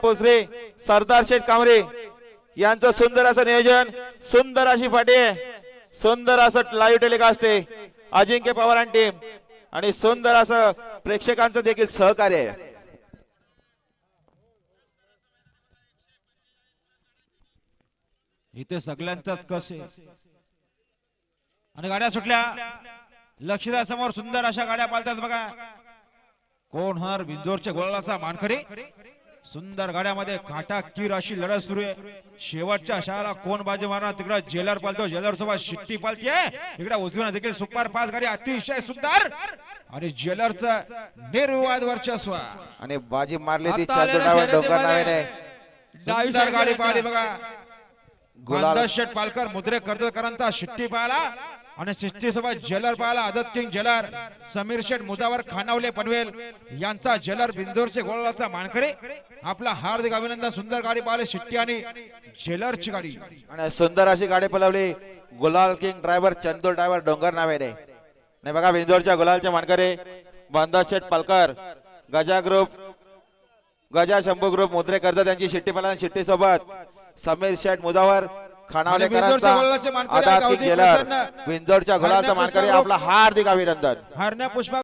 पोसरे सरदार शेठ कामरे यांचं सुंदर असं नियोजन, सुंदर अशी फाटी आहे, सुंदर असं लाईव्ह टेलिकास्ट आहे अजिंक्य पवार आणि टीम, आणि सुंदर असं प्रेक्षकांचं देखील सहकार्य आहे. इथे सगळ्यांचाच कस आहे आणि गाड्या सुटल्या. लक्षदा समोर सुंदर अशा गाड्या पालतात बघा. कोण होणार बिंदोरच्या गोळाचा मानकरी. सुंदर गाड्यामध्ये काटाकीर अशी लढत सुरू आहे. शेवटच्या शाळा कोण बाजी मारणार. तिकडे जेलर पालतो, जेलर सोबत शिट्टी पालतीये. इकडे उजवीने देखील सुपर फास्ट गाडी अतिशय सुंदर आणि जेलरचा निर्विवाद वर्चस्व आणि बाजी मारली ती चंद्रडावर डोंगर नावाने. सुंदर गाडी पाहिली बघा. गुलाल शेठ पालकर मुद्रे कर्जकरांचा शिट्टी पाहिला आणि शिट्टी सोबत जेलर पाहिला. आदत किंग जेलर समीर शेठ मुजावर खानावले पनवेल यांचा जेलर बिंदोरचे गोळाचा मानकरी. आपला हार्दिक अभिनंदन. सुंदर गाडी पाहिली शिट्टी आणि जेलरची गाडी आणि सुंदर अशी गाडी पळवली. गुलाल किंग ड्रायव्हर चंदूर ड्रायव्हर डोंगर नावाने. नाही बघा बिंदोरच्या गुलालचे मानकरी बंदा शेठ पालकर, गजा ग्रुप, गजा शंभू ग्रुप मुद्रे कर्ज त्यांची शिट्टी पाहिला. शिट्टी सोबत समीर शेठ मुजावर खानावलेकरांचा आदात किंग जेलर बिंदोरच्या गुलालचा मानकरी. आपला हार्दिक अभिनंदन. हरण्या पुष्पा